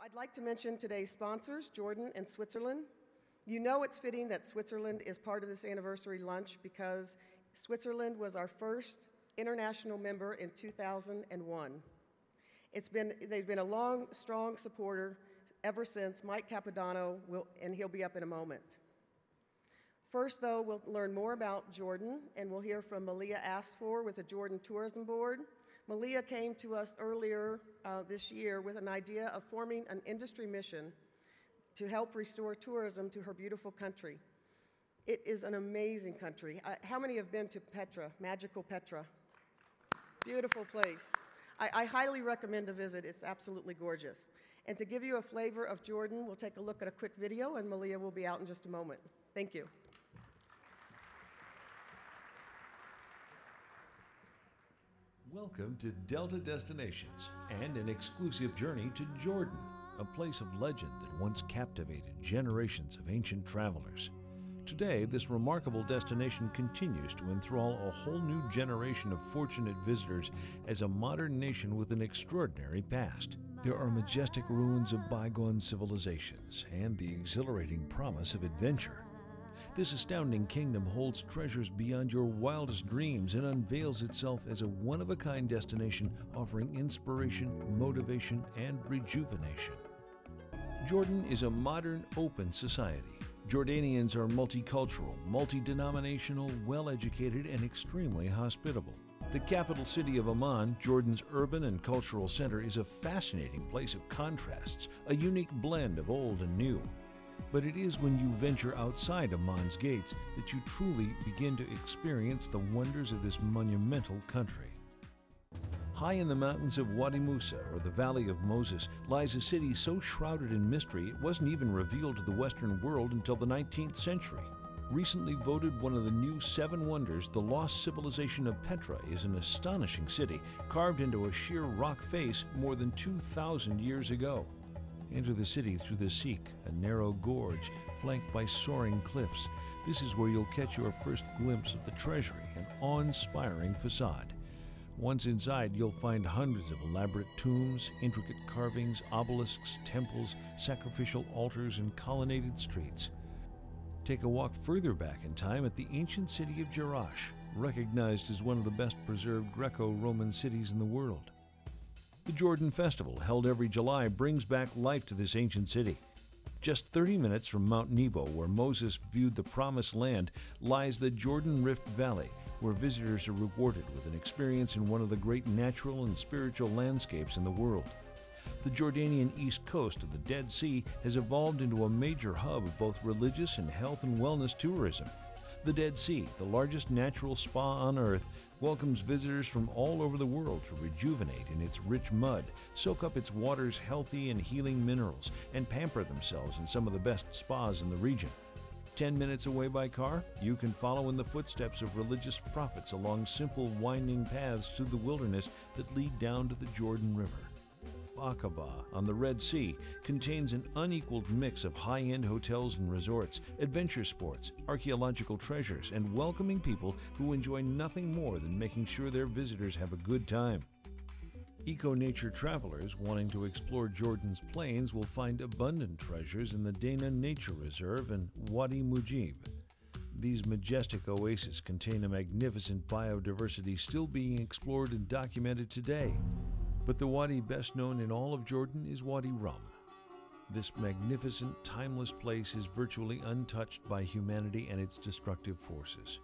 I'd like to mention today's sponsors, Jordan and Switzerland. You know it's fitting that Switzerland is part of this anniversary lunch because Switzerland was our first international member in 2001. They've been a long, strong supporter ever since. Mike Capodanno and he'll be up in a moment. First, though, we'll learn more about Jordan, and we'll hear from Malia Asfor with the Jordan Tourism Board. Malia came to us earlier this year with an idea of forming an industry mission to help restore tourism to her beautiful country. It is an amazing country. How many have been to Petra, magical Petra? Beautiful place. I highly recommend a visit. It's absolutely gorgeous. And to give you a flavor of Jordan, we'll take a look at a quick video, and Malia will be out in just a moment. Thank you. Welcome to Delta Destinations and an exclusive journey to Jordan, a place of legend that once captivated generations of ancient travelers. Today, this remarkable destination continues to enthrall a whole new generation of fortunate visitors as a modern nation with an extraordinary past. There are majestic ruins of bygone civilizations and the exhilarating promise of adventure. This astounding kingdom holds treasures beyond your wildest dreams and unveils itself as a one-of-a-kind destination offering inspiration, motivation, and rejuvenation. Jordan is a modern, open society. Jordanians are multicultural, multi-denominational, well-educated, and extremely hospitable. The capital city of Amman, Jordan's urban and cultural center, is a fascinating place of contrasts, a unique blend of old and new. But it is when you venture outside Amman's gates that you truly begin to experience the wonders of this monumental country. High in the mountains of Wadi Musa, or the Valley of Moses, lies a city so shrouded in mystery it wasn't even revealed to the Western world until the 19th century. Recently voted one of the new 7 wonders, the lost civilization of Petra is an astonishing city carved into a sheer rock face more than 2,000 years ago. Enter the city through the Sikh, a narrow gorge flanked by soaring cliffs. This is where you'll catch your first glimpse of the treasury, an awe-inspiring facade. Once inside, you'll find hundreds of elaborate tombs, intricate carvings, obelisks, temples, sacrificial altars, and colonnaded streets. Take a walk further back in time at the ancient city of Jerash, recognized as one of the best preserved Greco-Roman cities in the world. The Jordan Festival, held every July, brings back life to this ancient city. Just 30 minutes from Mount Nebo, where Moses viewed the Promised Land, lies the Jordan Rift Valley, where visitors are rewarded with an experience in one of the great natural and spiritual landscapes in the world. The Jordanian east coast of the Dead Sea has evolved into a major hub of both religious and health and wellness tourism. The Dead Sea, the largest natural spa on Earth, welcomes visitors from all over the world to rejuvenate in its rich mud, soak up its water's healthy and healing minerals, and pamper themselves in some of the best spas in the region. 10 minutes away by car, you can follow in the footsteps of religious prophets along simple winding paths through the wilderness that lead down to the Jordan River. Aqaba on the Red Sea contains an unequaled mix of high-end hotels and resorts, adventure sports, archaeological treasures, and welcoming people who enjoy nothing more than making sure their visitors have a good time. Eco-nature travelers wanting to explore Jordan's plains will find abundant treasures in the Dana Nature Reserve and Wadi Mujib. These majestic oases contain a magnificent biodiversity still being explored and documented today. But the wadi best known in all of Jordan is Wadi Rum. This magnificent, timeless place is virtually untouched by humanity and its destructive forces.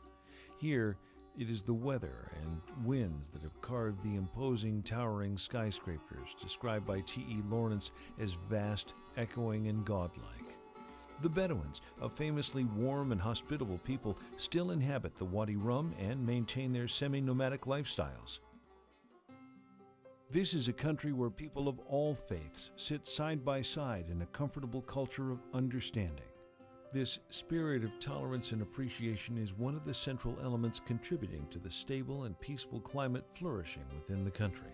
Here, it is the weather and winds that have carved the imposing, towering skyscrapers described by T.E. Lawrence as vast, echoing, and godlike. The Bedouins, a famously warm and hospitable people, still inhabit the Wadi Rum and maintain their semi-nomadic lifestyles. This is a country where people of all faiths sit side by side in a comfortable culture of understanding. This spirit of tolerance and appreciation is one of the central elements contributing to the stable and peaceful climate flourishing within the country.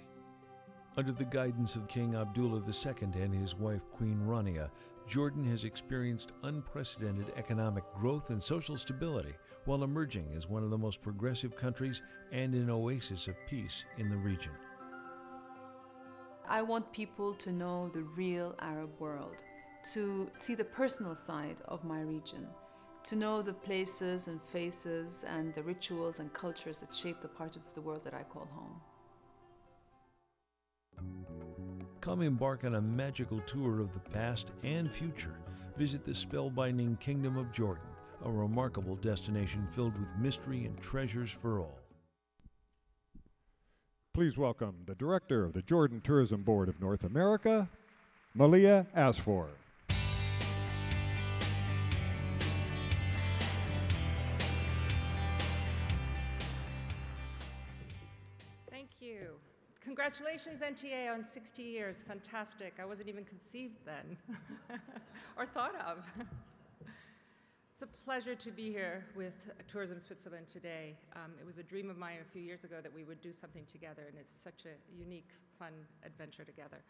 Under the guidance of King Abdullah II and his wife Queen Rania, Jordan has experienced unprecedented economic growth and social stability while emerging as one of the most progressive countries and an oasis of peace in the region. I want people to know the real Arab world, to see the personal side of my region, to know the places and faces and the rituals and cultures that shape the part of the world that I call home. Come embark on a magical tour of the past and future. Visit the spellbinding Kingdom of Jordan, a remarkable destination filled with mystery and treasures for all. Please welcome the Director of the Jordan Tourism Board of North America, Malia Asfour. Thank you. Congratulations, NTA, on 60 years. Fantastic. I wasn't even conceived then or thought of. It's a pleasure to be here with Tourism Switzerland today. It was a dream of mine a few years ago that we would do something together, and it's such a unique, fun adventure together.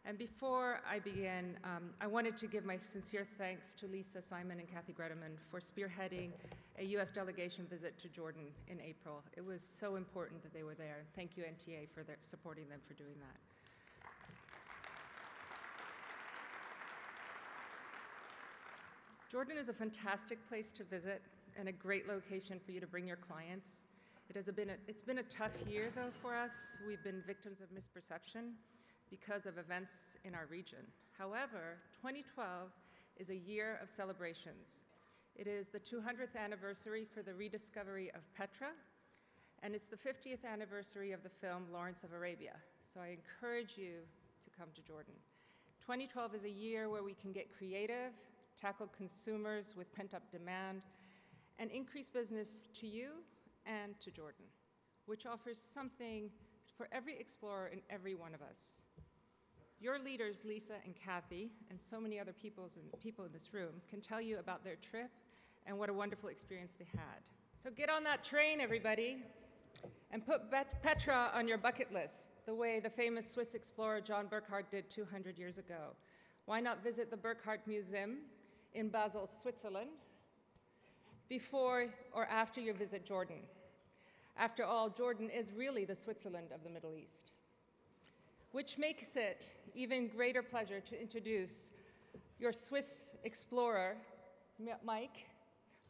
And before I begin, I wanted to give my sincere thanks to Lisa, Simon, and Kathy Gredeman for spearheading a U.S. delegation visit to Jordan in April. It was so important that they were there. Thank you, NTA, for supporting them for doing that. Jordan is a fantastic place to visit and a great location for you to bring your clients. It's been a tough year, though, for us. We've been victims of misperception because of events in our region. However, 2012 is a year of celebrations. It is the 200th anniversary for the rediscovery of Petra, and it's the 50th anniversary of the film Lawrence of Arabia. So I encourage you to come to Jordan. 2012 is a year where we can get creative, tackle consumers with pent-up demand, and increase business to you and to Jordan, which offers something for every explorer and every one of us. Your leaders, Lisa and Kathy, and so many other people in this room, can tell you about their trip and what a wonderful experience they had. So get on that train, everybody, and put Petra on your bucket list, the way the famous Swiss explorer John Burckhardt did 200 years ago. Why not visit the Burckhardt Museum in Basel, Switzerland, before or after your visit Jordan? After all, Jordan is really the Switzerland of the Middle East, which makes it even greater pleasure to introduce your Swiss explorer, Mike,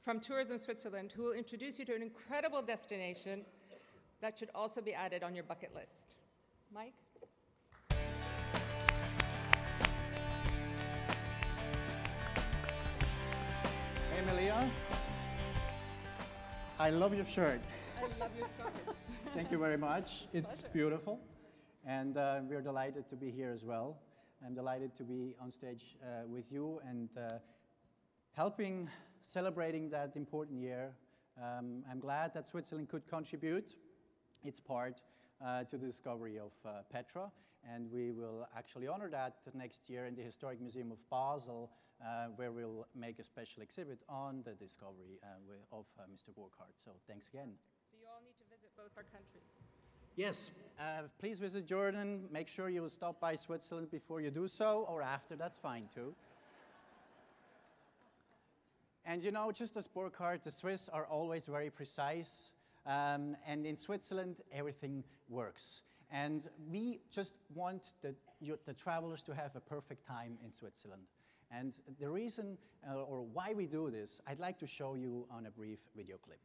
from Tourism Switzerland, who will introduce you to an incredible destination that should also be added on your bucket list. Mike? Hey, Malia. I love your shirt. I love your scarf. Thank you very much. It's beautiful. And we're delighted to be here as well. I'm delighted to be on stage with you and celebrating that important year. I'm glad that Switzerland could contribute its part to the discovery of Petra. And we will actually honor that next year in the Historic Museum of Basel, where we'll make a special exhibit on the discovery of Mr. Burckhardt. So thanks again. So you all need to visit both our countries. Yes, please visit Jordan. Make sure you will stop by Switzerland before you do so, or after, that's fine too. And you know, just as Burckhardt, the Swiss are always very precise, and in Switzerland, everything works. And we just want the travelers to have a perfect time in Switzerland. And the reason, or why we do this, I'd like to show you on a brief video clip.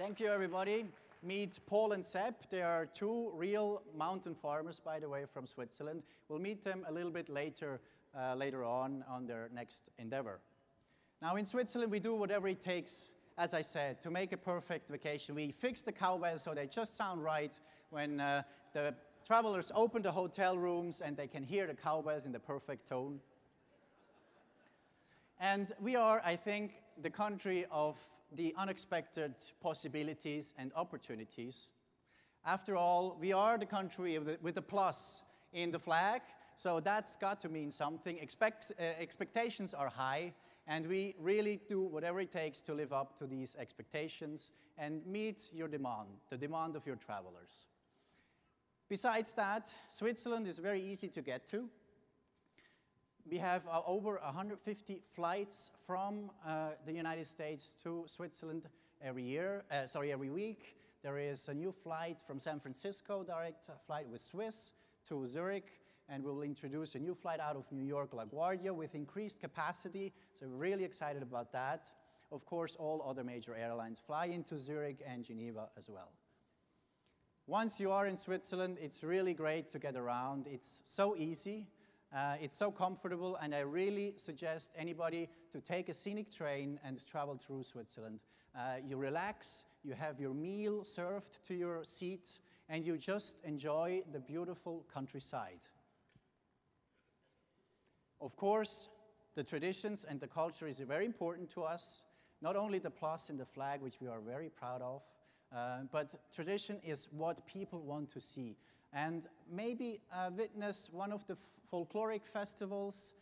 Thank you, everybody. Meet Paul and Sepp. They are two real mountain farmers, by the way, from Switzerland. We'll meet them a little bit later on their next endeavor. Now, in Switzerland, we do whatever it takes, as I said, to make a perfect vacation. We fix the cowbells so they just sound right when the travelers open the hotel rooms and they can hear the cowbells in the perfect tone. And we are, I think, the country of the unexpected possibilities and opportunities. After all, we are the country with the plus in the flag, so that's got to mean something. Expectations are high, and we really do whatever it takes to live up to these expectations and meet your demand, the demand of your travelers. Besides that, Switzerland is very easy to get to. We have over 150 flights from the United States to Switzerland every week. There is a new flight from San Francisco, direct flight with Swiss to Zurich, and we'll introduce a new flight out of New York, LaGuardia, with increased capacity, so we're really excited about that. Of course, all other major airlines fly into Zurich and Geneva as well. Once you are in Switzerland, it's really great to get around. It's so easy. It's so comfortable, and I really suggest anybody to take a scenic train and travel through Switzerland. You relax, you have your meal served to your seat, and you just enjoy the beautiful countryside. Of course, the traditions and the culture is very important to us, not only the plus in the flag, which we are very proud of, but tradition is what people want to see. And maybe witness one of the folkloric festivals,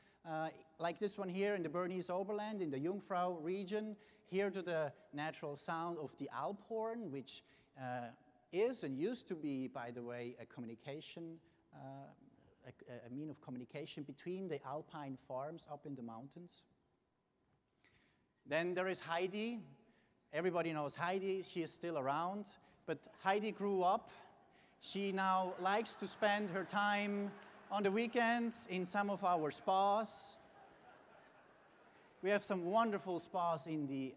like this one here in the Bernese Oberland, in the Jungfrau region, hear to the natural sound of the Alphorn, which is and used to be, by the way, a communication, a mean of communication between the alpine farms up in the mountains. Then there is Heidi. Everybody knows Heidi. She is still around, but Heidi grew up. She now likes to spend her time on the weekends in some of our spas. We have some wonderful spas in the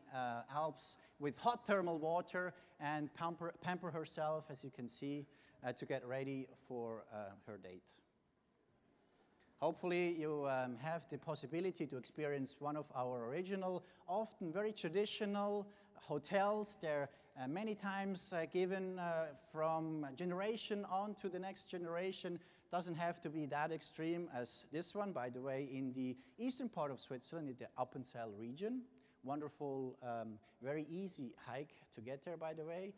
Alps with hot thermal water, and pamper herself, as you can see, to get ready for her date. Hopefully you have the possibility to experience one of our original, often very traditional hotels. They're many times given from generation on to the next generation. Doesn't have to be that extreme as this one, by the way, in the eastern part of Switzerland, in the Appenzell region. Wonderful, very easy hike to get there, by the way.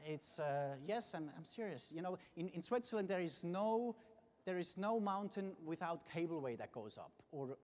Yes, I'm serious. You know, in Switzerland there is no mountain without cableway that goes up, or